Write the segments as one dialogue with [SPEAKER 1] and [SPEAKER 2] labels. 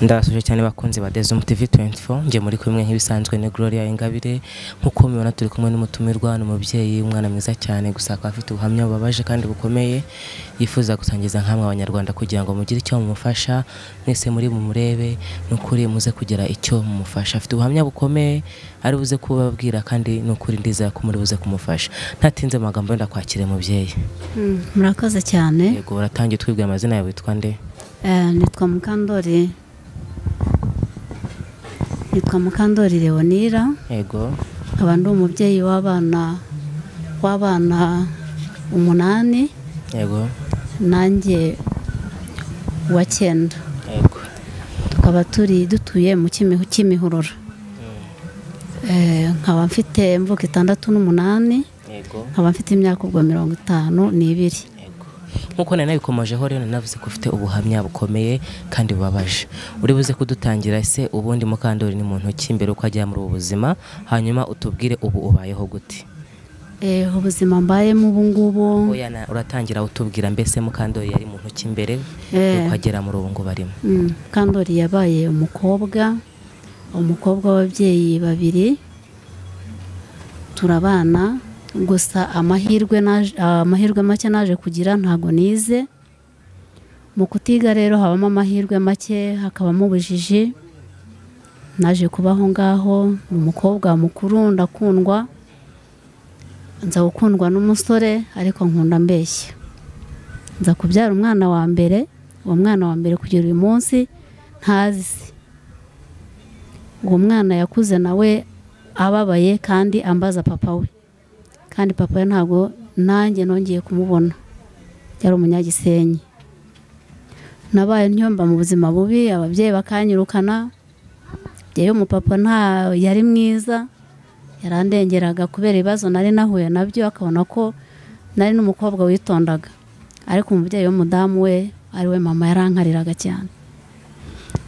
[SPEAKER 1] Ndabasuje cyane bakunze badeze mu TV 24 nje muri kumwe nk'ibisanzwe ne Gloria Ingabire nkuko mubona turi kumwe n'umutumirwa n'umubyeyi umwana mwiza cyane gusaka afite ubuhamya bubabaje kandi bukomeye yifuza gusangiza nkamwe abanyarwanda kugira ngo mugire icyo mumufasha mwese muri mumurebe n'ukuri muze kugira icyo mumufasha afite ubuhamya bukomeye ari buze kubabwira kandi n'ukuri ndiza ko muri buze kumufasha ntatinze amagambo ndakwakire mubyeyi.
[SPEAKER 2] Murakoze cyane.
[SPEAKER 1] Yego uratangiye twibwira amazina yawe witwa nde?
[SPEAKER 2] Nitwa Mukandori. Nitwa Mukandori Leonira.
[SPEAKER 1] Yego.
[SPEAKER 2] Abandi umubyeyi w'abana 8.
[SPEAKER 1] Yego.
[SPEAKER 2] Nanjye wa 9.
[SPEAKER 1] Yego.
[SPEAKER 2] Tukaba dutuye mu Kimihurura. Nkaba mfite imvuka 68.
[SPEAKER 1] Yego.
[SPEAKER 2] Nkaba mfite imyaka ubwo 52.
[SPEAKER 1] Nkuko nabikomojeho rero navuze ko ufite ubuhamya bukomeye kandi bubabaje uri buze kudutangira ese ubundi Mukandori ni muntu ki mbere uko ajya muri ubuzima hanyuma utubwire ubu ubayeho gute?
[SPEAKER 2] Ubuzima mbayemo ubu ngubu
[SPEAKER 1] uratangira utubwira mbese Mukandori yari muntu ki mbere uko agera muri ubu ngo barimo.
[SPEAKER 2] Mukandori yabaye umukobwa w'ababyeyi 2 turabana gusa amahirwe make naje kugira ntago nize mu kutiga rero habamo amahirwe make hakabamo ubujiji naje kubaho ngaho umukobwa mukuru ndakundwa nza gukundwa n'umusore ariko nkunda mbeshya nza kubyara umwana wa mbere uwo mwana wa mbere kugera uyu munsi ntazi uwo mwana yakuze nawe ababaye kandi ambaza papa we kandi papa ntago nanjye nongeye kumubona yari umunyagisenyi nabaye ntyomba mu buzima bubi ababyeyi bakanyirukana yewe umupapa nta yari mwiza yarandengeraga kubera ibibazo nari nahuye nabyo akabona ko nari n'umukobwa witondaga ariko umubyeyi w'umudamu we ari we mama yarankariraga cyane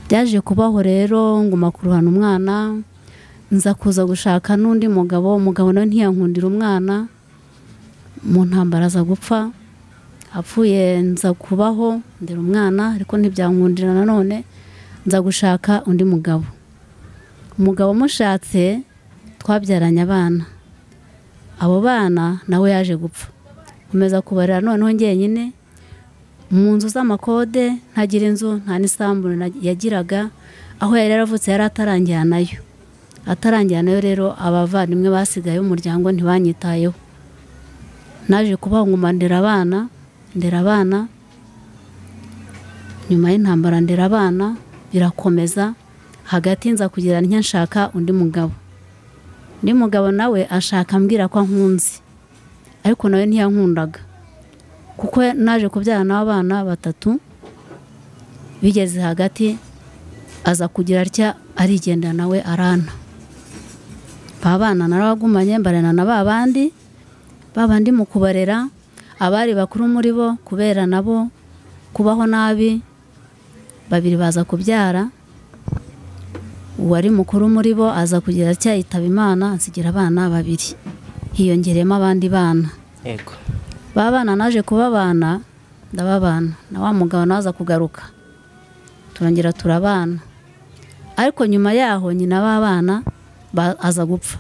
[SPEAKER 2] byaje kubaho rero nguma kuruhana umwana nza kuza gushaka n'undi mugabo nawe ntiyankundira umwana mu ntambara za gupfa apfuye nza kubaho ndera umwana ariko ntibyankundira nanone nza gushaka undi umugabo mushatse twabyaranye abana abo bana nawe yaje gupfa komeza kubarira noneho ngenyine mu nzu z'amakode ntagira inzu nta n'isambu yagiraga aho yari yaravutse yari atarangira nayo rero abavandimwe basigaye umuryango ntibanyitayeho naje kubaho nguma ndera abana nyuma y'intambara ndera abana birakomeza hagati nza kugira nshaka undi mugabo nawe ashaka ambwira ko ankunze ariko nawe ntiyankundaga kuko naje kubyara n'abana 3 bigeze hagati aza kugira atya arigendera nawe arana babana narabagumanye mbarana na babandi mu kubarera abari bakuru muri bo kubera nabo kubaho nabi 2 baza kubyara uwari mukuru muri bo aza kugira cyayitaba Imana nsigira abana 2 hiyongeremo abandi bana.
[SPEAKER 1] Yego
[SPEAKER 2] babana naje kubabana ndababana na wa mugabo naza kugaruka turongera turabana ariko nyuma yaho nyina babana aza gupfa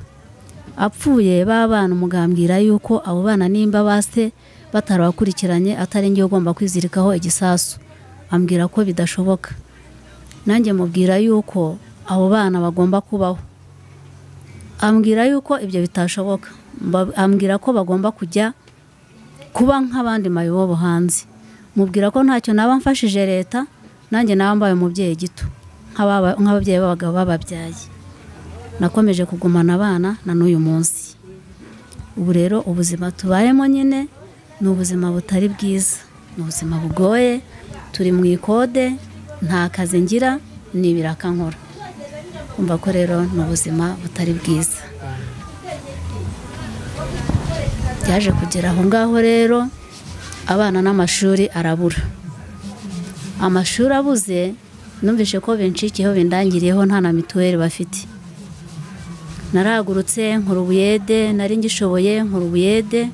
[SPEAKER 2] apfuye babana umugambira yuko abo bana nimba base batarabakurikiranye atari ngiye ugomba kwizirikaho igisasu ambwira ko bidashoboka nanjye mubwira yuko abo bana bagomba kubaho ambwira yuko ibyo bitashoboka ambwira ko bagomba kujya kuba nk'abandi mayibobo hanze mubwira ko ntacyo naba mfashije leta nanjye nabambaye umubyeyi gito nk'ababyeyi b'abagabo bababyaye nakomeje kugumana abana na n'uyu munsi ubu rero ubuzima tubayemo nyine ni ubuzima butari bwiza ni ubuzima bugoye turi mu ikode nta kazi ngira n'ibiraka nkora umva ko rero ni ubuzima butari bwiza byaje kugera aho ngaho rero abana n'amashuri arabura amashuri abuze numvishe ko bencikiyeho bindangiriyeho nta na mituweli bafite naragurutse nkurubuyede nari ngishoboye nkurubuyede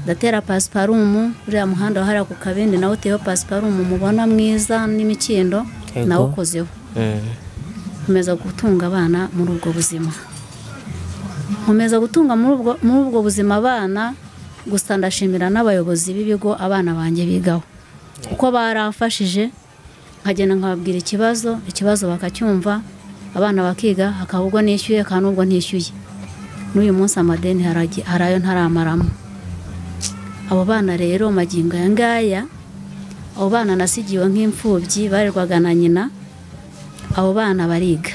[SPEAKER 2] ndatera pasiparumu uriya muhanda wahariya ku Kabindi nawe uteyeho pasiparumu mubona mwiza n'imikindo nawe ukozeho nkomeza gutunga abana muri ubwo buzima nkomeza gutunga muri ubwo buzima abana gusa ndashimira n'abayobozi b'ibigo abana banjye bigaho kuko baramfashije nkagenda nkababwira ikibazo bakacyumva abana bakiga hakaba ubwo nishyuye kandi ubwo ntishyuye n'uyu munsi amadeni harayo ntaramaramo abo bana rero magingo aya ngaya abo bana nasigiwe nk'imfubyi barerwaga na nyina abo bana bariga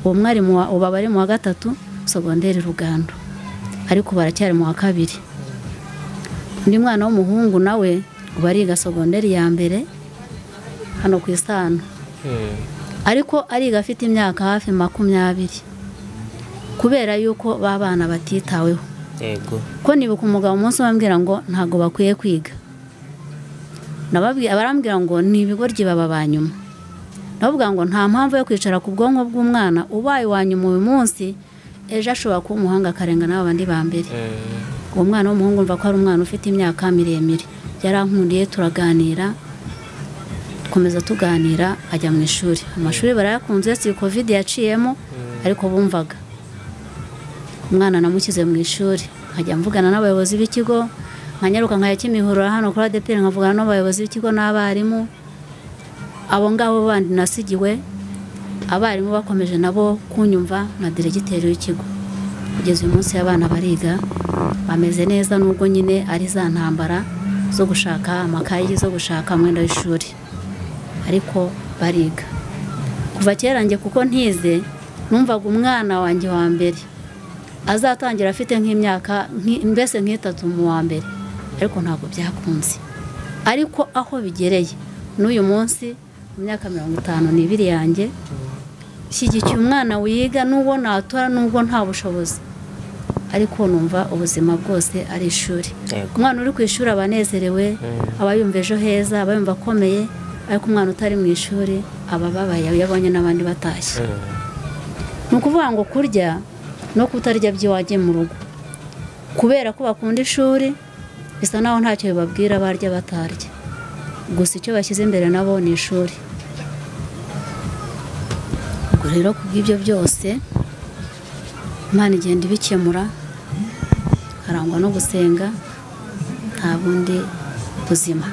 [SPEAKER 2] uwo mwarimu uba bari mu wa 3 segonderi Rugando ariko baracyari mu wa 2 undi mwana w'umuhungu nawe bariga segonderi ya mbere hano ku Isano ariko ariga afite imyaka hafi 20 kubera yuko babana batitaweho
[SPEAKER 1] yego
[SPEAKER 2] ko nibuka umugabo umunsi bambwira ngo ntago bakwiye kwiga barambwira ngo ni ibigoryi baba banyuma navuga ngo nta mpamvu yo kwicara ku bwonko bw'umwana ubaye wanyuma uyu munsi ejo ashobora kuba umuhanga akarenga n'abandi ba mbere uwo mwana w'umuhungu mva ko ari umwana ufite imyaka miremire yarankundiye turaganira komeza tuganira ajya mu ishuri amashuri barayakunze si covid yaciyemo ariko bumvaga umwana namukize mu ishuri nkajya mvugana n'abayobozi b'ikigo nkanyaruka nkaya Kimihurura hano kuri ADP nkavugana n'abayobozi b'ikigo n'abarimu abo ngabo bandi nasigiwe abarimu bakomeje nabo kunyumva na diregiteri w'ikigo kugeza uyu munsi abana bariga bameze neza nubwo nyine ari za ntambara zo gushaka amakayi zo gushaka mwenda w'ishuri ariko bariga kuva kera njye kuko ntize numvaga umwana wanjye wa mbere azatangira afite nk'imyaka mbese nk'itatu mu wa mbere ariko ntabwo byakunze ariko aho bigereye n'uyu munsi mu myaka 52 yanjye shyigikiye umwana wiga n'ubwo natora n'ubwo nta bushobozi ariko numva ubuzima bwose ari ishuri umwana uri ku ishuri abanezerewe aba yumva ejo heza aba yumva akomeye ariko umwana utari mu ishuri aba babaye yabonye n'abandi batashye ni ukuvuga ngo kurya no kutarya by'iwaje mu rugo kubera ko bakunda ishuri bisa naho ntacyo bibabwira barya batarya gusa icyo bashyize imbere nabo ni ishuri ubwo rero kubw'ibyo byose Imana igenda ibikemura harangwa no gusenga nta bundi buzima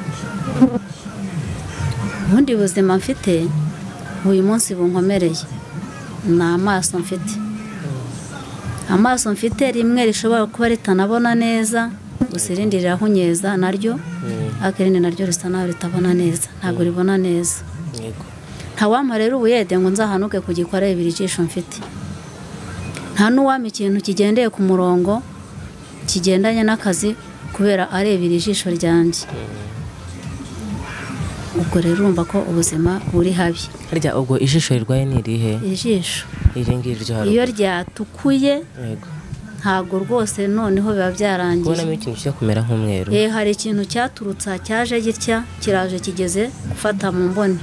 [SPEAKER 2] ubundi buzima mfite uyu munsi bunkomereye ni amaso mfite rimwe rishobora kuba ritanabona neza gusa irindi rirahunyeza naryo akirindi naryo risa naho ritabona neza ntabwo ribona neza ntawampa rero ubuyede ngo nzahanuke kugikora ibiri ijisho mfite nta n'uwampa ikintu kigendeye ku murongo kigendanye n'akazi kubera arebera ijisho ryanjye ubwo rero urumva ko ubuzima buri habi
[SPEAKER 1] harya ubwo ijisho rirwaye ni irihe
[SPEAKER 2] ijisho
[SPEAKER 1] iyo
[SPEAKER 2] ryatukuye ntabwo rwose noneho biba byarangiye
[SPEAKER 1] ubonamo ikintu cyo kumera nk'umweru
[SPEAKER 2] hari ikintu cyaturutsa cyaje gitya kiraje kigeze gufata mu mboni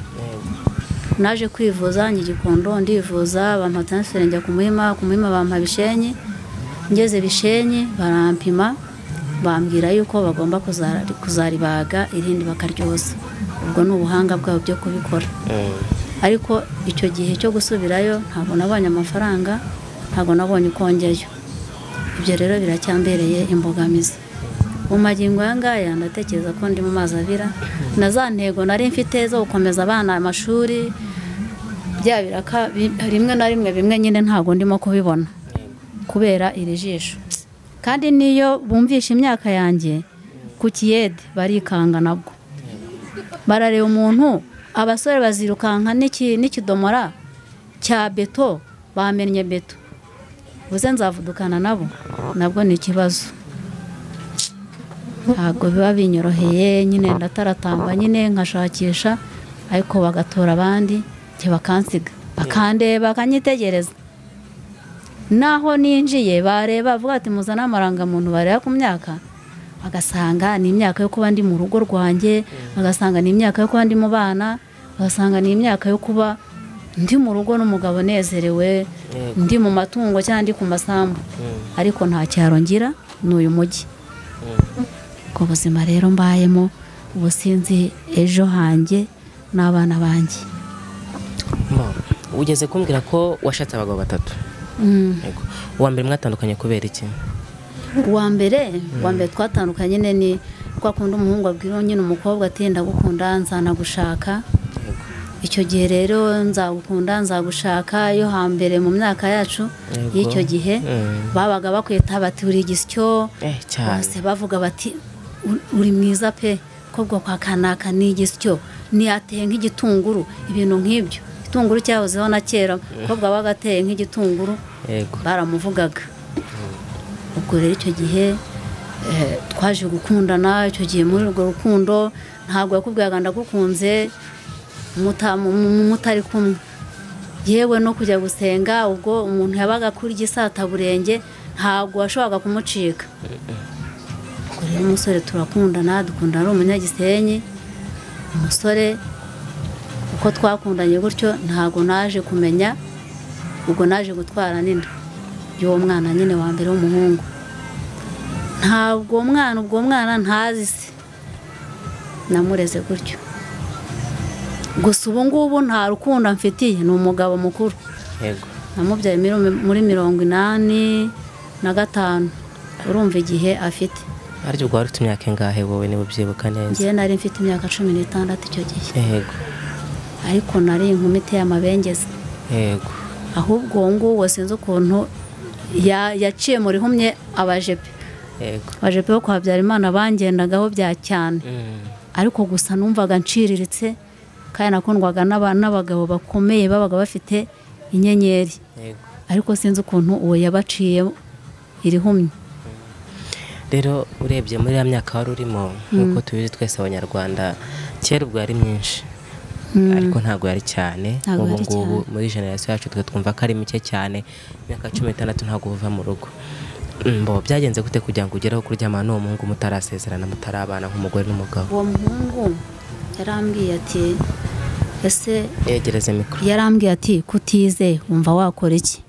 [SPEAKER 2] naje kwivuza Gikondo ndivuza bampa transfer njya ku Muhima bampa Bishenyi ngeze Bishenyi barampima bambwira yuko bagomba kuzaribaga irindi bakaryoza ubwo ni ubuhanga bwabo byo kubikora ariko icyo gihe cyo gusubirayo ntabwo nabonye amafaranga ntabwo nabonye ukongeyo ibyo rero biracyambereye imbogamizi mu magingo yangaya ndatekereza ko ndi mu mazi abira na za ntego nari mfite zo gukomeza abana amashuri byabiraka rimwe na rimwe bimwe nyine ntabwo ndimo kubibona kubera iri jisho kandi niyo bumvisha imyaka yanjye ku kiyede barikanga nabwo barareba umuntu abasore bazirukanka n'ikidomora cya beto bamennye beto buze nzavudukana nabwo ni ikibazo ntabwo biba binyoroheye nyine ndataratamba nyine nkashakisha ariko bagatora abandi bakansiga bakandeba bakanyitegereza naho ninjiye bareba bavuga ati muzana amarangamuntu bareba ku myaka bagasanga ni imyaka yo kuba ndi mu rugo rwanjye bagasanga ni imyaka yo kuba ndi mu bana bagasanga ni imyaka yo kuba ndi mu rugo n'umugabo nezerewe ndi mu matungo cyangwa ndi ku masambu ariko nta cyaro ngira n'uyu mujyi ko buzima rero mbayemo ubu sinzi ejo hanjye n'abana banjye
[SPEAKER 1] ugeze kumbwira ko washatse abagabo batatu. Yego. Uwa mbere mwatandukanye kubera iki?
[SPEAKER 2] Uwa mbere twatandukanye ni kwa kundi umuhungu abwira nyine umukobwa ati ndagukunda nzanagushaka. Icyo gihe rero nzagukunda nzagushaka yo hambere mu myaka yacu y'icyo gihe babaga bakwita bati uri igisyo bose bavuga bati uri mwiza pe kobwa kwa kanaka ni igisyo ni ateye nk'igitunguru ibintu nk'ibyo igitunguru cyahozeho na kera kobwa bagateye nk'igitunguru baramuvugaga. Ubwo rero icyo gihe twaje gukundana. Icyo gihe muri urwo rukundo ntabwo yakubwiraga ndagukunze mutari kumwe, yewe no kujya gusenga ubwo umuntu yabaga kuri gisataburenge ntabwo washoboraga kumucika. Ubwo rero umusore turakundana dukundana ari umunyagisenyi. Umusore uko twakundanye gutyo ntabwo naje kumenya, ubwo naje gutwara n'inda y'uwo mwana nyine wa mbere w'umuhungu. Ntabwo ubwo mwana ntazi se namureze gutyo. Gusa ubu ngubu nta rukundo mfitiye, ni umugabo mukuru.
[SPEAKER 1] Yego.
[SPEAKER 2] Namubyaye muri 85 urumva igihe afite.
[SPEAKER 1] Ariko ubwo wari ufite imyaka ingahe wowe niba ubyibuka neza?
[SPEAKER 2] Njye nari mfite imyaka 16 icyo gihe.
[SPEAKER 1] Yego.
[SPEAKER 2] Ariko nari inkumi iteye amabengeza.
[SPEAKER 1] Yego.
[SPEAKER 2] Ahubwo uwo nguwo sinzi ukuntu yaciye muri humye abajepe.
[SPEAKER 1] Yego.
[SPEAKER 2] Abajepe bo kwa Habyarimana bangendagaho bya cyane. Ariko gusa numvaga nciriritse kandi nakundwaga n'abagabo bakomeye babaga bafite inyenyeri. Ariko sinzi ukuntu uwo yabaciye irihumye.
[SPEAKER 1] Rero urebye muri ya myaka wari urimo nk'uko tubizi twese abanyarwanda kera ubwo yari myinshi ariko ntabwo yari cyane. Ubu ngubu muri generasiyo yacu twe twumva ko ari mike cyane. Imyaka 16 ntabwo uva mu rugo. Byagenze gute kugira ngo ugereho kuryamana n'uwo muhungu mutarasezerana mutarabana nk'umugore n'umugabo?
[SPEAKER 2] Uwo muhungu yarambwiye ati ese
[SPEAKER 1] yegereze mikoro.
[SPEAKER 2] Yarambwiye ati kutize wumva wakora iki?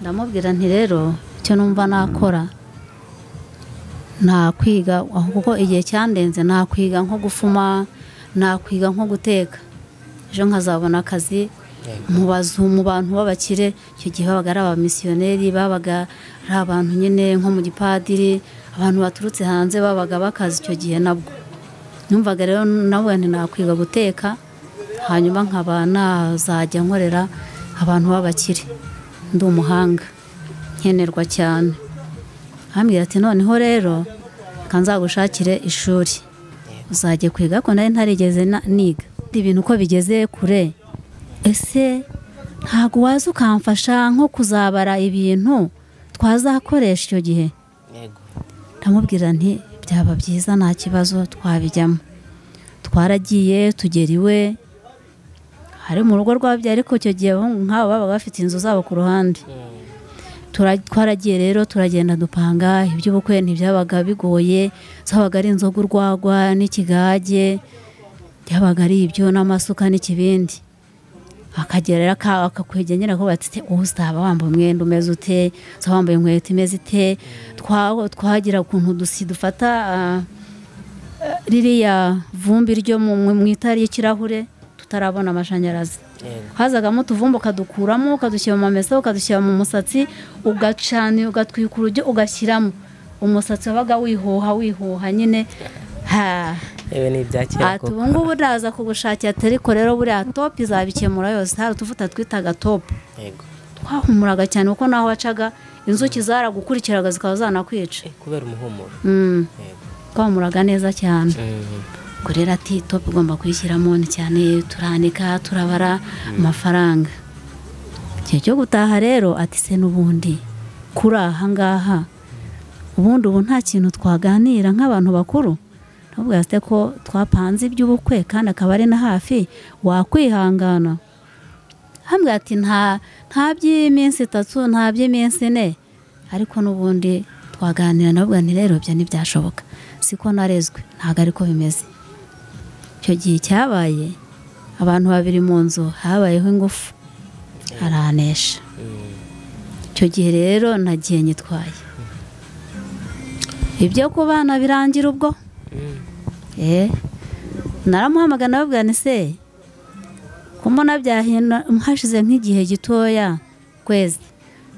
[SPEAKER 2] Ndamubwira nti rero icyo numva nakora nakwiga, kuko igihe cyandenze nakwiga nko gufuma, nakwiga nko guteka, ejo nkazabona akazi mu bantu b'abakire. Icyo gihe babaga ari abamisiyoneri, babaga ari abantu nyine nko mu gipadiri, abantu baturutse hanze babaga bakazi. Icyo gihe nabwo numvaga rero nabwo nakwiga guteka, hanyuma nkaba nazajya nkorera abantu b'abakire, ndi umuhanga nkenerwa cyane. Ambwira ati noneho rero kanzagushakire ishuri uzajye kwiga, ko nari ntarigeze niga ibintu uko bigeze kure. Ese ntabwo waza ukamfasha nko kuzabara ibintu twazakoresha icyo gihe? Ndamubwira nti byaba byiza nta kibazo twabijyamo. Twaragiye tugera iwe, hari mu rugo rwabyo, ariko icyo gihe nk'abo babaga bafite inzu zabo ku ruhande. Twaragiye rero turagenda dupanga iby'ubukwe ntibyabaga bigoye, zabaga ari inzoga urwagwa n'ikigage, byabaga ari ibyo n'amasuka n'ikibindi. Akagera akakwegera ko bati uzaba wambaye umwenda umeze ute, uzaba wambaye inkweto imeze ite. Twagira ukuntu dufata ririya vumbi ryo mu itari y'ikirahure tutarabona amashanyarazi. Hazagamo utuvumbi ukadukuramo ukadushyira mu mamesa ukadushyira mu musatsi, ugacana ugatwika urujyo ugashyiramo umusatsi wabaga wihuha nyine.
[SPEAKER 1] Ni ibyakira
[SPEAKER 2] koko. Ubu ngubu ndaza kugushakira ariko rero buriya top izabikemura yose. Hari utuvuta twitaga top. Twahumuraga cyane kuko naho wacaga inzuki zaragukurikiraga zikaba zanakwica
[SPEAKER 1] kubera umuhumuro.
[SPEAKER 2] Twahumuraga neza cyane. Ubwo rero ati top ugomba kuyishyiramo cyane, turanika turabara amafaranga. Igihe cyo gutaha rero ati se n'ubundi kuri aha ngaha ubundi ubu nta kintu twaganira nk'abantu bakuru? Nubwo yasite ko twapanze iby'ubukwe kandi akaba ari na hafi, wakwihangana? Hambwa ati nta by'iminsi 3 nta by'iminsi 4, ariko n'ubundi twaganira. Nabwo nti rero byo ntibyashoboka, siko narezwe, ntago ariko bimeze. Icyo gihe cyabaye abantu babiri mu nzu, habayeho ingufu aranesha. Icyo gihe rero nagiye nyitwaye, ibyo kubana birangira ubwo. Naramuhamagana nababwira ni se kumbona byahina hashize nk'igihe gitoya kwezi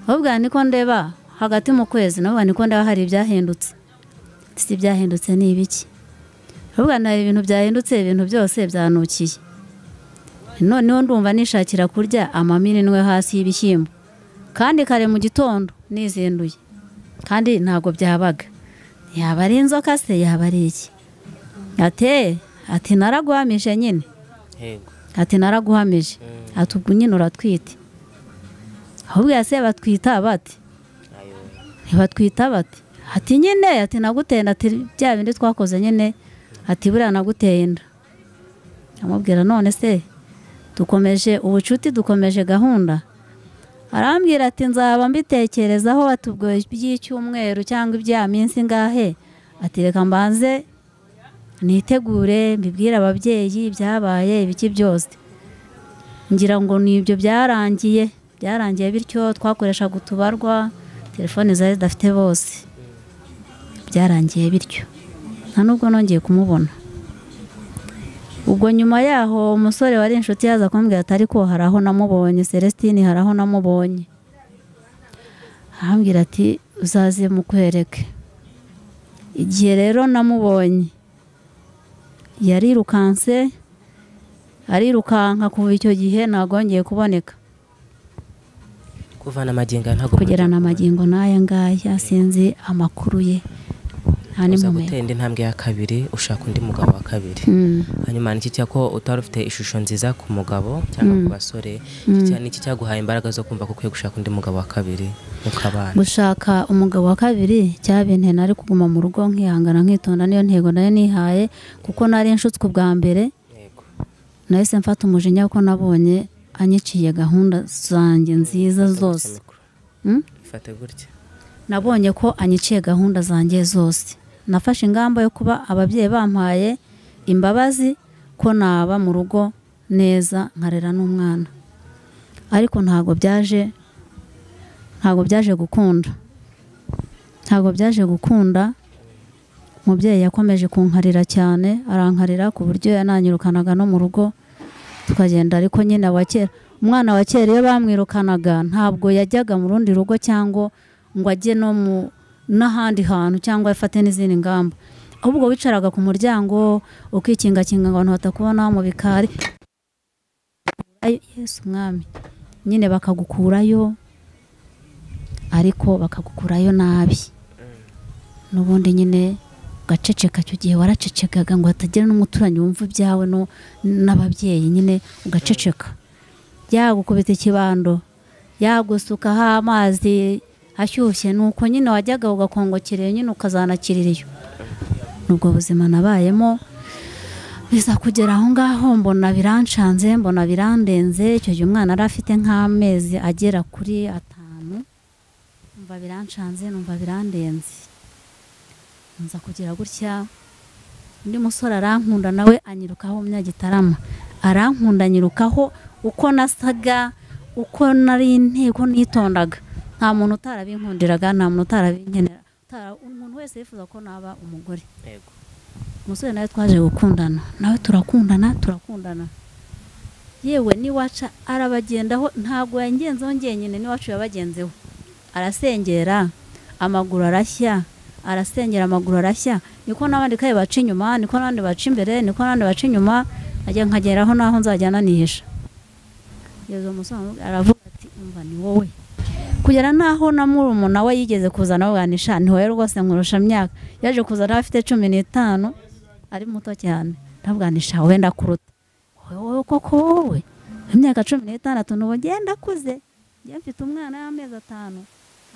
[SPEAKER 2] ahubwo niko ndeba hagati mu kwezi nabo niko ndeba hari ibyahindutse si byahindutse ni ibiki ahubwo nari ibintu byahindutse ibintu byose byanukiye noneho ndumva nishakira kurya amaminwe hasi y'ibishyimbo kandi kare mu gitondo nizinduye kandi ntago byabaga yaba ari inzoka se yaba ari iki ati naraguhamije nyine ati naraguhamije ati ubwo nyine uratwite ahubwo yase batwita bati ntibatwita bati ati nyine ati naguteye ati bya bindi twakoze nyine ati buriya naguteye inda amubwira none se dukomeje ubucuti dukomeje gahunda arambwira ati nzaba mbitekerezaho atubwo by'icyumweru cyangwa ibya minsi ngahe ati reka mbanze nitegure mbibwira ababyeyi byabaye ibiki byose ngira ngo nibyo byarangiye bityo twakoreshaga utubarwa telefone zari zidafite bose byarangiye bityo nta nubwo nongeye kumubona ubwo nyuma yaho umusore wari inshuti yaza kumbwira ati ariko hari aho namubonye Celestine hari aho namubonye arambwira ati uzaze mukwereke igihe rero namubonye arirukanka kuva icyo gihe nagongeye kuboneka
[SPEAKER 1] kuvana amagingo ntago
[SPEAKER 2] kugerana amagingo n'aya ngaya sinzi amakuru ye
[SPEAKER 1] uza gutera indi ntambwe ya kabiri ushaka undi mugabo wa kabiri hanyuma niki cyako utari ufite ishusho nziza ku mugabo cyangwa ku basore niki cyaguhaye imbaraga zo kumva ko ukwiye gushaka undi mugabo wa kabiri mukabana
[SPEAKER 2] gushaka umugabo wa kabiri cyabinte nari kuguma mu rugo nkihangana nkitonda niyo ntego nayo nihaye kuko nari inshutswe bwa mbere nahise mfata umujinya kuko nabonye anyiciye gahunda zanjye nziza zose
[SPEAKER 1] fate gutya
[SPEAKER 2] nabonye ko anyiciye gahunda zanjye zose nafashe ingamba yo kuba ababyeyi bampaye imbabazi ko naba mu rugo neza nkarera n'umwana ariko ntago byaje gukunda mubyeyi yakomeje kunkarira cyane arankarira ku buryo yananyirukanaga no mu rugo tukagenda ariko nyine umwana wa kera iyo bamwirukanaga ntabwo yajyaga mu rundi rugo cyangwa ngo ajye no mu n'ahandi hantu cyangwa afate n'izindi ngamba ahubwo wicaraga ku muryango ukikingakinga ngo abantu batakubona mu bikari Yesu mwami nyine bakagukurayo ariko bakagukurayo nabi n'ubundi nyine ugaceceka icyo gihe waracecekaga ngo hatagira n'umuturanyi wumva ibyawe n'ababyeyi nyine ugaceceka yagukubita ikibando yagusukaho amazi ashyushye nuko nyine wajyaga ugakongokera nyine ukazanakirira nubwo buzima nabayemo biza kugera aho ngaho mbona birancanze mbona birandenze icyo gihe umwana ari afite nk'amezi agera kuri 5 numva birancanze numva birandenze nza kugira gutya undi musore arankunda nawe anyirukaho Munyagitarama arankunda anyirukaho uko nasaga uko nari inteko nitondaga nta muntu utarabinkundiraga nta muntu utarabinkenera umuntu wese yifuza ko naba umugore
[SPEAKER 1] yego
[SPEAKER 2] umusore nawe twaje gukundana nawe turakundana yewe niwaca arabagendaho ntago yangenzeho ngenyine niwacu yabagenzeho arasengera amaguru arashya niko n'abandi kaye baca inyuma niko n'abandi baca imbere niko n'abandi baca inyuma ajya nkageraho naho nzajyana nihisha yezo umusore aravuga ati umva ni wowe kugera naho na murumuna we yigeze kuzana baganisha ntiwe rwose nkurusha myaka yaje kuzana afite 15 ari muto cyane ndabwanisha wenda kuruta wowe koko wowe imyaka 16 nubo genda kuze njye mfite umwana y'amezi 5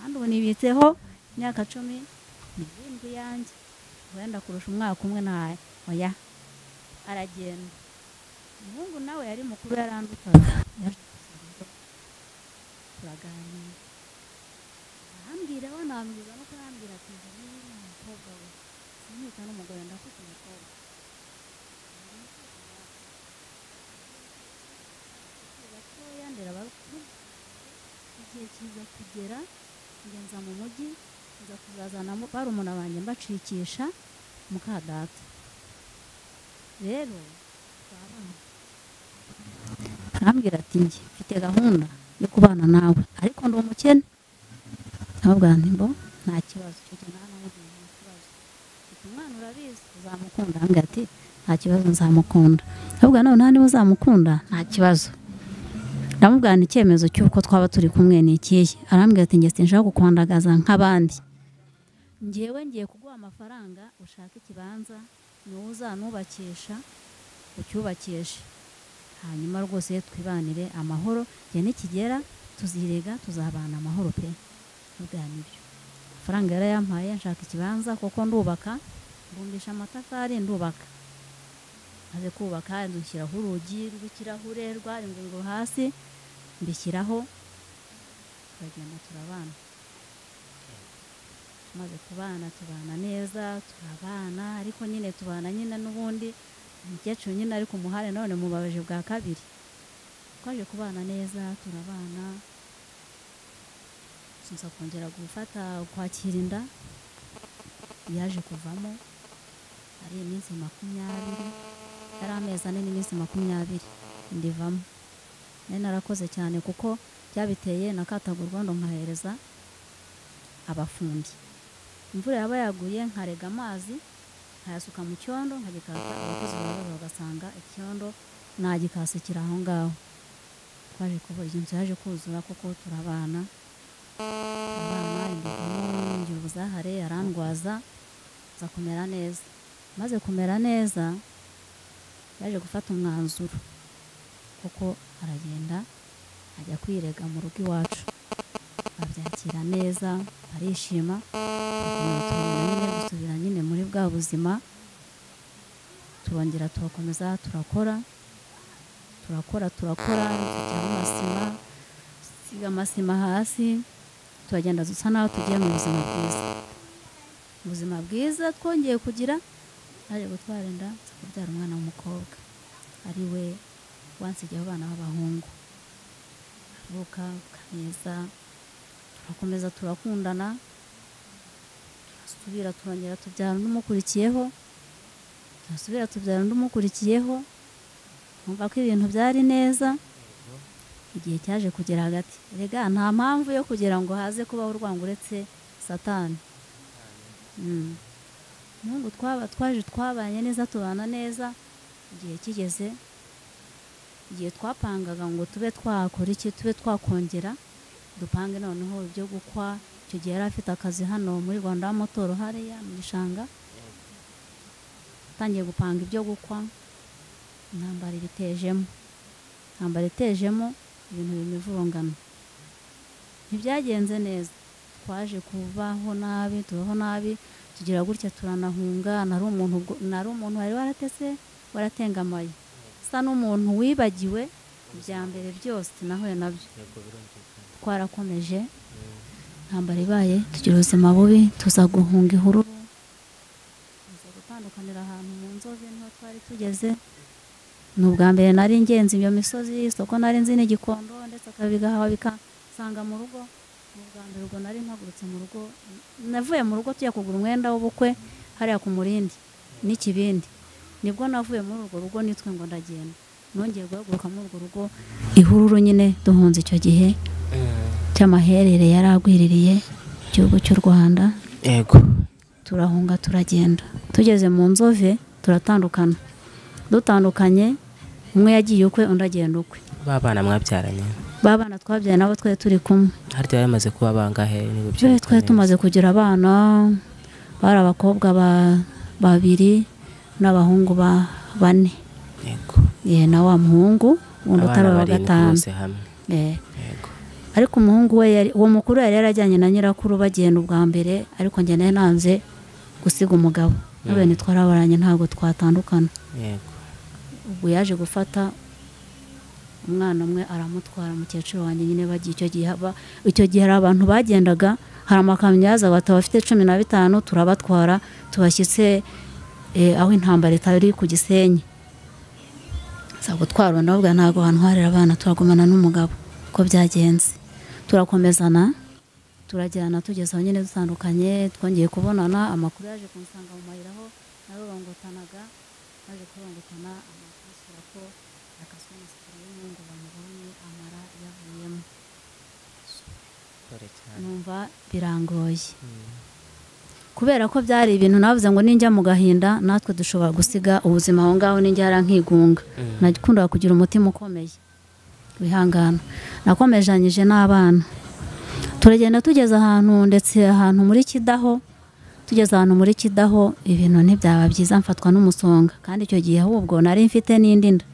[SPEAKER 2] kandi ubu nibitseho imyaka 10 n'ibindi yanjye wenda kurusha umwaka umwe naye oya aragenda umuhungu nawe yari mukuru yarandutaga turaganira ambwira we nambwira no kurambwira ati ni umukobwa we sinita n'umugore ndafite umukobwa yandera bakuru igihe kiza kugera ngenza mu mujyi nza kuzazanamo barumuna banjye mbacikisha mukadata rero arambwira ati njye mfite gahunda yo kubana nawe ariko ndi umukene. Ndamubwira nti mbo nta kibazo, icyo gihe naramubwiye nta kibazo, mfite umwana urabizi uzamukunda. Arambwira ati nta kibazo nzamukunda. Ndamubwira none niba uzamukunda nta kibazo. Ndamubwira icyemezo cy'uko twaba turi kumwe ni ikihe. Arambwira ati njye sinshaka kukwandagaza nk'abandi, njyewe ngiye kuguha amafaranga ushaka ikibanza niwe uzanubakisha ucyubakishe, hanyuma rwose twibanire amahoro, njye nikigera tuzirega tuzabana amahoro pe. Ndabwira nibyo. Amafaranga yarayampaye nshaka ikibanza kuko ndubaka, mbumbisha amatafari ndubaka, maze kubaka ndushyiraho urugi rw'ikirahure rwari ngo hasi mbishyiraho, turagenda turabana. Maze kubana tubana neza, turabana ariko nyine tubana nyine n'ubundi umukecuru nyine ari ku muhare none mubabaje bwa kabiri. Twaje kubana neza turabana, sinza kongera gufata kwakira inda, yaje kuvamo ari iminsi 20, yari amezi 4 n'iminsi 20 ndivamo. Nari narakoze cyane kuko byabiteye nakatagurwa ndo nkahereza abafundi. Imvura yaba yaguye nkarega amazi nkayasuka mu cyondo nkagikata, abakozi baba bagasanga icyondo nagikase kiri aho ngaho. Twaje kubura inzu yaje kuzura kuko turabana ndivamo, ngira ubuzahare arandwaza za kumera neza. Maze kumera neza yaje gufata umwanzuro kuko aragenda ajya kwirega mu rugo iwacu, babyakira neza barishima, gusubira nyine muri bwa buzima. Turongera turakomeza turakora tujyaho amasima, siga amasima hasi, turagenda dusa naho tugiye mu buzima bwiza twongeye kugira. Naje gutwara inda kubyara umwana w'umukobwa ari we wansigiyeho abana b'abahungu, avuka neza, turakomeza turakundana, turasubira turongera tubyara ndumukurikiyeho, numva ko ibintu byari neza. Igihe cyaje kugera hagati, rega nta mpamvu yo kugira ngo haze kubaho urwango uretse Satani. Mungu twaje twabanye neza tubana neza. Igihe kigeze, igihe twapangaga ngo tube twakora iki, tube twakongera dupange noneho ibyo gukwa. Icyo gihe yari afite akazi hano muri Rwanda motoro hariya mu gishanga, tangiye gupanga ibyo gukwa, intambara itejemo ibintu bimivurungana, ntibyagenze neza. Twaje kubaho nabi, tugira gutya turanahunga. Nari umuntu wari waratengamaye, sa n'umuntu wibagiwe ibya mbere byose nahuye nabyo. Twarakomeje, intambara ibaye, tugira ubuzima bubi, tuza guhunga ihururu, tuza gutandukanira ahantu mu Nzove niho twari tugeze. Ni ubwa mbere nari ngenzi iyo misozi, isoko nari nzi n'igikondo ndetse akabigahawa bikasanga mu rugo. Ni ubwa mbere ubwo nari mpagurutse mu rugo, navuye mu rugo tujya kugura umwenda w'ubukwe hariya ku Murindi n'ikibindi. Nibwo navuye muri urwo rugo nitwe ngo ndagenda, nongeye guhaguruka muri urwo rugo ihururu nyine duhunze icyo gihe cy'amaherere yaragwiririye igihugu cy'u Rwanda.
[SPEAKER 1] Yego.
[SPEAKER 2] Turahunga turagenda, tugeze mu Nzove turatandukana. Dutandukanye, umwe yagiye ukwe undi agenda ukwe.
[SPEAKER 1] Babana mwabyaranye?
[SPEAKER 2] Babana twabyaye nabo twari turi kumwe.
[SPEAKER 1] Harya yamaze kuba bangahe nibo
[SPEAKER 2] byari? Twari tumaze kugira abana, bari abakobwa 2 n'abahungu 4.
[SPEAKER 1] Yego.
[SPEAKER 2] Na wa muhungu undi utari wa 5.
[SPEAKER 1] Yego.
[SPEAKER 2] Ariko umuhungu we uwo mukuru yari yarajyanye na nyirakuru bagenda ubwa mbere, ariko njye naye nanze gusiga umugabo. Nawe nitwarabaranye ntabwo twatandukana.
[SPEAKER 1] Yego.
[SPEAKER 2] Ubwo yaje gufata umwana umwe aramutwara, umukecuru wanjye nyine bagiye. Icyo gihe hari abantu bagendaga, hari amakamyo yaza bafite 15 turabatwara tubashyitse aho intambara itari ku Gisenyi. Za gutwarwa nabwo ntabwo hantwarira abana, turagumana n'umugabo. Uko byagenze turakomezana, turajyana, tugeze aho nyine dutandukanye. Twongeye kubonana, amakuru yaje kunsanga mu mayiraho narorongotanaga, naje kurongotana amakuru ko yakaswe n'isukari ngo bamubonye amara yavuyemo numva birangoye kubera ko byari ibintu navuze ngo ninjya mu gahinda natwe dushobora gusiga ubuzima aho ngaho ninjya nkigunga nakundaga kugira umutima ukomeye wihangana nakomejanyije n'abana turagenda tugeze ahantu ndetse ahantu muri Kidaho ibintu ntibyaba byiza mfatwa n'umusonga kandi icyo gihe ahubwo nari mfite n'indi nda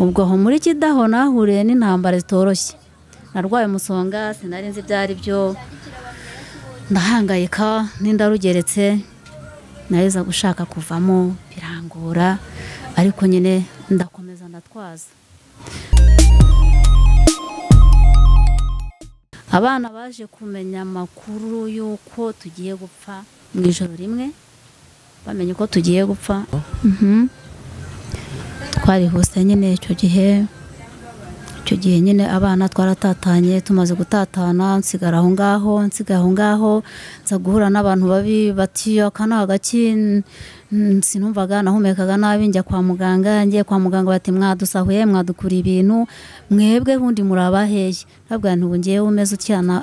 [SPEAKER 2] ubwo aho muri Kidaho nahuriye n'intambara zitoroshye narwaye umusonga sinari nzi byari byo ndahangayika n'inda rugeretse naheza gushaka kuvamo birangora ariko nyine ndakomeza ndatwaza abana baje kumenya amakuru y'uko tugiye gupfa mu ijoro rimwe bamenye ko tugiye gupfa twarihuse nyine icyo gihe nyine abana twaratatanye tumaze gutatana nsigara aho ngaho nza guhura n'abantu babi bati akana gaki sinumvaga nahumekaga nabi njya kwa muganga bati mwadusahuye mwadukura ibintu mwebwe bundi murabaheye ntabwo ntubu ngiye umeze utyana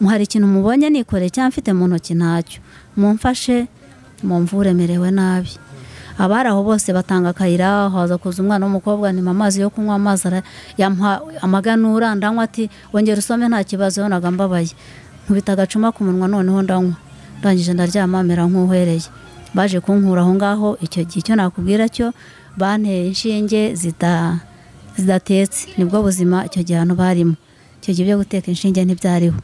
[SPEAKER 2] muhari ikintu mubonye nikore cyangwa mfite mu ntoki ntacyo mumfashe mumvure merewe nabi abari aho bose batanga akayira haza kuza umwana w'umukobwa ni amazi yo kunywa amazi yampa amaganura ndanywa ati wongera usome nta kibazo yonaga mbabaye nkubita agacuma ku munwa noneho ndanywa ndangije ndaryama mera nk'uhwereye baje kunkura aho ngaho icyo gihe icyo nakubwira cyo banteye inshinge zidatetse nibwo buzima icyo gihe hano barimo icyo gihe byo guteka inshinge ntibyariho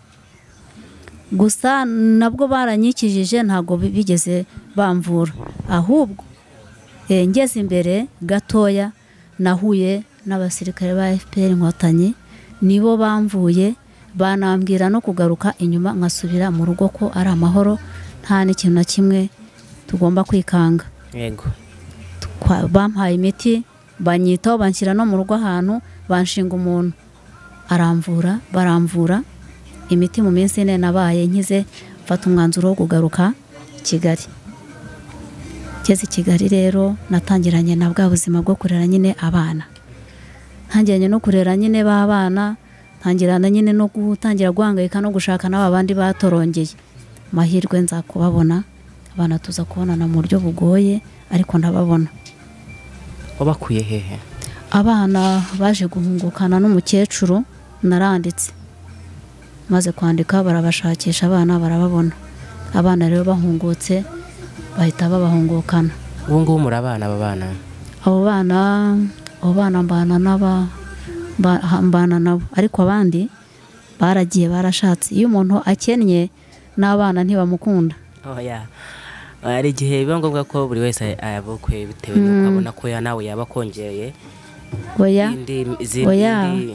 [SPEAKER 2] gusa nabwo baranyikijije ntabwo bigeze bamvura ahubwo ngeze imbere gatoya nahuye n'abasirikare ba FPR inkotanyi nibo bamvuye banambwira no kugaruka inyuma nkasubira mu rugo ko ari amahoro nta n'ikintu na kimwe tugomba kwikanga
[SPEAKER 1] yego
[SPEAKER 2] bampaye imiti banyitaho banshyira no mu rugo ahantu banshinga umuntu baramvura imiti mu minsi ine nabaye nkize mfata umwanzuro wo kugaruka Kigali ngeze Kigali rero natangiranye na bwa buzima bwo kurera nyine abana ntangiranye no kurera nyine b'abana ntangirana nyine no gutangira guhangayika no gushaka n'aba bandi batorongeye mahirwe nza kubabona abana tuza kubonana mu buryo bugoye ariko ndababona
[SPEAKER 1] wabakuye hehe
[SPEAKER 2] abana baje guhungukana n'umukecuru naranditse maze kwandika barabashakisha abana barababona abana rero bahungutse bahita babahungukana
[SPEAKER 1] ubu ngubu muri abana
[SPEAKER 2] abo bana mbana nabo ariko abandi baragiye barashatse iyo umuntu akennye n'abana ntibamukunda
[SPEAKER 1] hari igihe biba ngombwa ko buri wese ayabukwe bitewe n'uko abona ko nawe yaba akongereye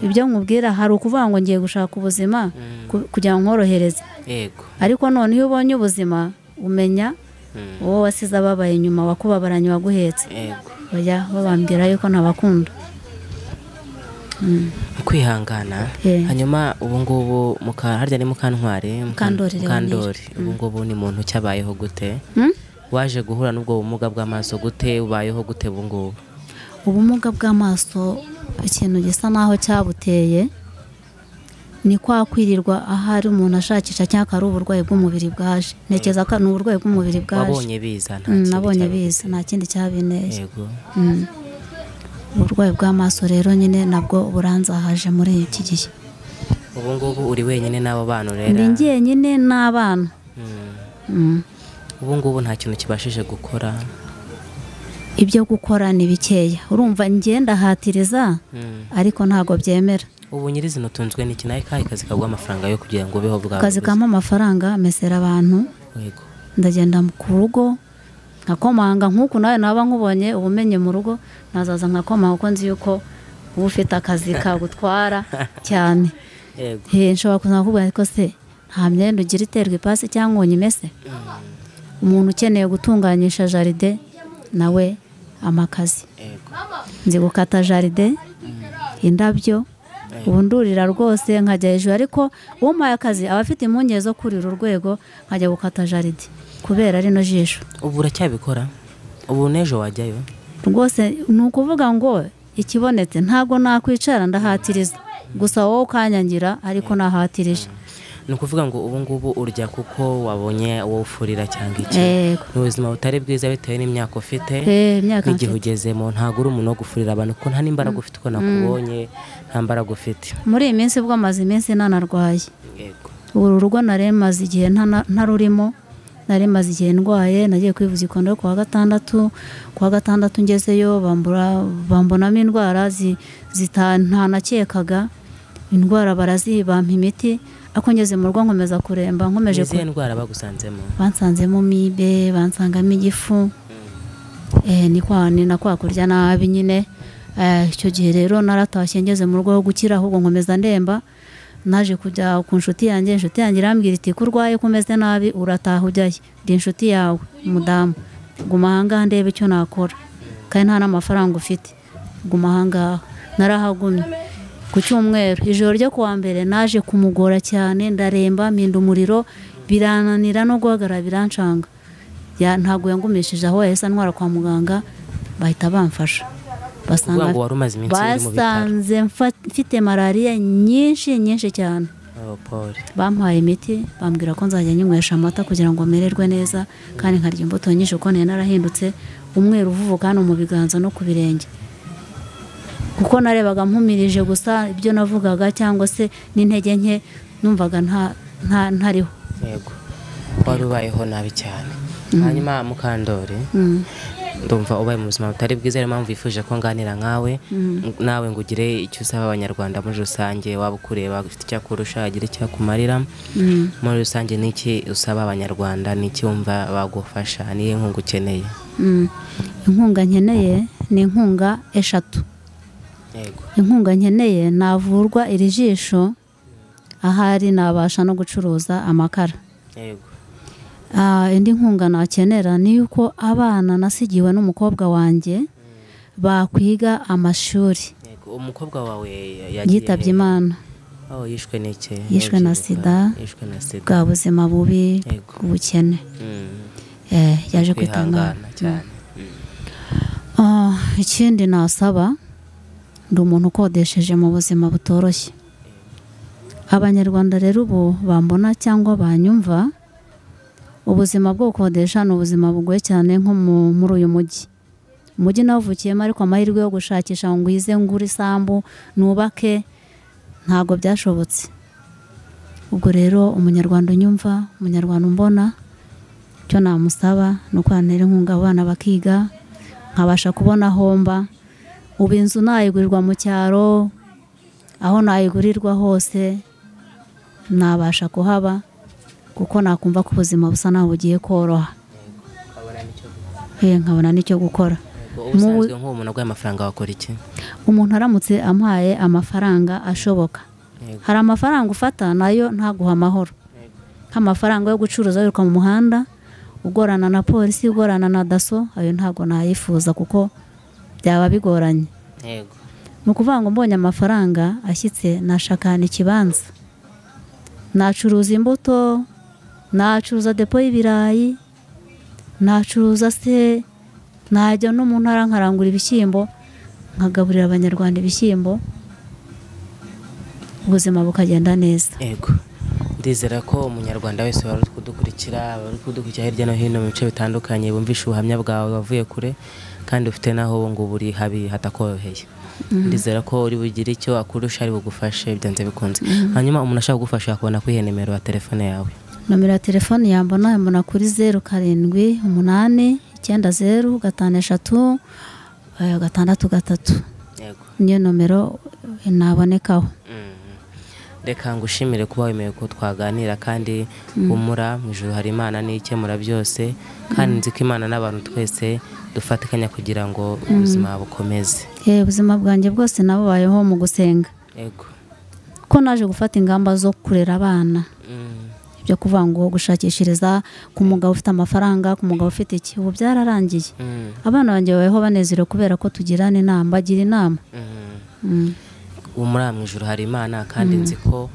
[SPEAKER 2] ibyo nkubwira hari ukuvuga ngo ngiye gushaka ubuzima kugira ngo nkorohereze ariko none iyo ubonye ubuzima umenya wowe wasize ababaye inyuma wakubabaranye waguhetse babambwira yuko ntabakunda
[SPEAKER 1] kwihangana hanyuma ubu ngubu harya ni Mukandori ubu ngubu ni muntu cyabayeho gute waje guhura n'ubwo bumuga bw'amaso gute ubayeho gute ubu ngubu
[SPEAKER 2] ubumuga bw'amaso ikintu gisa naho cyabuteye ni kwa kwirirwa ahari umuntu ashakisha cyangwa ari uburwayi bw'umubiri bwaje ntekeza ko ni uburwayi bw'umubiri bwaje nabonye biza nta kindi cyabineye uburwayi bw'amaso rero nyine nabwo buranzahaje muri iki gihe
[SPEAKER 1] ubu ngubu uri wenyine n'abo bana urera
[SPEAKER 2] ndi njyenyine n'abana
[SPEAKER 1] ubu ngubu nta kintu kibashije gukora
[SPEAKER 2] ibyo gukora ni bikeya urumva ngenda hatiriza ariko ntago byemera
[SPEAKER 1] ubu nyirizina utunzwe n'iki nawe kazi kaguha amafaranga yo kugira ngo ubeho bwawe
[SPEAKER 2] kazi kampa amafaranga mesera abantu ndagenda ku rugo nkakomanga nk'uku nawe naba nkubonye ubumenye mu rugo nazaza nkakomanga kuko nzi yuko uba ufite akazi kagutwara cyane nshobora kuza nkakubwira ariko se nta myenda ugira iterwa ipasi cyangwa ngo nyimese umuntu ukeneye gutunganyisha jaride nawe amakazi nzi gukata jaride indabyo ubu ndurira rwose nkajya hejuru ariko umpaye akazi aba afite impungenge zo kurira urwego nkajya gukata jaride kubera rino jisho
[SPEAKER 1] ubu uracyabikora ubu n'ejo wajyayo
[SPEAKER 2] rwose ni ukuvuga ngo ikibonetse ntabwo nakwicara ndahatiriza gusa wowe ukanyangira ariko nahatirije.
[SPEAKER 1] ni ukuvuga ngo ubu ngubu urya kuko wabonye wowe ufurira cyangwa iki ni ubuzima butari bwiza bitewe n'imyaka ufite n'igihe ugezemo ntabwo uri umuntu wo gufurira abantu kuko nta n'imbaraga ufite uko nakubonye nta mbaraga ufite.
[SPEAKER 2] muri iyi minsi bwo amaze iminsi nanarwaye uru rugo naremaze igihe ntarurimo naremaze igihe ndwaye nagiye kwivuza ikondo ku wa gatandatu ngezeyo bambonamo indwara ntanakekaga indwara barazibampa imiti ako ngeze mu rugo nkomeza kuremba nkomeje
[SPEAKER 1] ku indwara bagusanzemo
[SPEAKER 2] bansanzemo mibe bansangamo igifu ni nakwa kurya nabi nyine. Icyo gihe rero naratashye ngeze mu rugo ho gukira ahubwo nkomeza ndemba naje kujya ku inshuti yanjye irambwira iti kurwaye kumeze nabi urataha ujyayo ndi inshuti yawe umudamu guma ahangaha ndebe icyo nakora kandi nta n'amafaranga ufite guma ahangaha. narahagumye ku cyumweru ijoro ryo kuwa mbere naje kumugora cyane ndaremba mpinda umuriro birananira no guhagarara birancanga ntabwo yangumishije aho yahise antwara kwa muganga bahita bamfasha basanze mfite malariya nyinshi cyane. bampaye imiti bambwira ko nzajya nyinywesha amata kugira ngo mererwe neza kandi nkarya imbuto nyinshi kuko nari narahindutse umweru uvuvuka hano mu biganza no ku birenge kuko narebaga mpumirije gusa ibyo navugaga cyangwa se n'intege nke numvaga ntariho.
[SPEAKER 1] yego wari ubayeho nabi cyane. hanyuma Mukandori ndumva ubaye mu buzima butari bwiza ariyo mpamvu yifuje ko nganira nkawe nawe ngo ugire icyo usaba abanyarwanda muri rusange waba ukureba ufite icyo akurusha agira icyo akumarira muri rusange n'iki usaba abanyarwanda n'iki wumva bagufasha niyo nkunga ukeneye.
[SPEAKER 2] inkunga nkeneye ni inkunga eshatu. inkunga nkeneye navurwa iri jisho ahari nabasha no gucuruza amakara. indi nkunga nakenera ni yuko abana nasigiwe n'umukobwa wanjye bakwiga amashuri.
[SPEAKER 1] umukobwa wawe
[SPEAKER 2] yitabye Imana.
[SPEAKER 1] yishwe n'iki?
[SPEAKER 2] yishwe na sida bwa buzima bubi bw'ubukene yaje kwitanga cyane. ikindi nasaba ndi umuntu ukodesheje mu buzima butoroshye. abanyarwanda rero ubu bambona cyangwa banyumva ubuzima bwo gukodesha ni ubuzima bugoye cyane nko muri uyu umujyi nawuvukiyemo ariko amahirwe yo gushakisha ngo ngwize ngure isambu nubake ntabwo byashobotse. ubwo rero umunyarwanda unyumva umunyarwanda umbona icyo namusaba ni uko yantera inkunga abana bakiga nkabasha kubona homba. ubu inzu nayigurirwa mu cyaro aho nayigurirwa hose nabasha kuhaba kuko nakumva ko ubuzima busa naho bugiye koroha nkabona n'icyo gukora.
[SPEAKER 1] ubusanzwe nk'umuntu aguhaye amafaranga wakora iki?
[SPEAKER 2] umuntu aramutse ampaye amafaranga ashoboka hari amafaranga ufata nayo ntaguha amahoro nk'amafaranga yo gucuruza wiruka mu muhanda ugorana na polisi ugorana na daso ayo ntabwo nayifuza kuko byaba bigoranye. ni ukuvuga ngo mbonye amafaranga ashyitse nashakana ikibanza nacuruza imbuto nacuruza depo y'ibirayi nacuruza se najya no mu ntara nkarangura ibishyimbo nkagaburira abanyarwanda ibishyimbo ubuzima bukagenda neza.
[SPEAKER 1] ndizera ko umunyarwanda wese wari kudukurikira hirya no hino mu bice bitandukanye bumvisha ubuhamya bwawe wavuye kure kandi ufite naho ubu ngubu uri habi hatakoroheye. ndizera ko uri bugire icyo akurusha ari bugufashe byanze bikunze. hanyuma umuntu ashaka kugufasha yakubona kuri nimero ya telefone yawe?
[SPEAKER 2] nomero ya telefone yambona kuri 0789535663 niyo nomero nabonekaho.
[SPEAKER 1] reka ngushimire kuba wemeye ko twaganira kandi umura mu ijuru hari Imana n'ikemura byose kandi nzi ko Imana n'abantu twese dufatikanya kugira ngo ubuzima bukomeze.
[SPEAKER 2] ubuzima bwanjye bwose nabubayeho mu gusenga ko naje gufata ingamba zo kurera abana byo kuvuga ngo gushakishiriza ku mugabo ufite amafaranga ku mugabo ufite iki ubu byararangiye. abana banjye babayeho banezerewe kubera ko tugirana inama bagira inama.
[SPEAKER 1] umuri mu ijuru hari Imana kandi nzi ko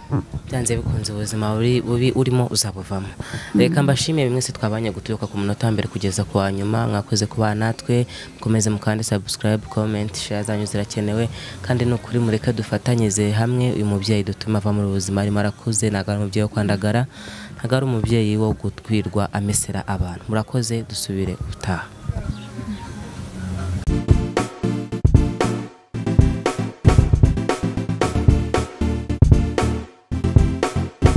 [SPEAKER 1] byanze bikunze ubuzima bubi urimo uzabuvamo. Reka mbashimiye mwese twabanye guturuka ku munota wa mbere kugeza ku wa nyuma. Mwakoze kuba natwe, mukomeze mukande subscribe, comment, share zanyu zirakenewe kandi no kuri mureke dufatanyeze hamwe uyu mubyeyi dutuma ava mu buzima arimo arakuze. Ntago ari umubyeyi wo kwandagara, ntago ari umubyeyi wo gutwirwa amesera abantu. Murakoze, dusubire utaha.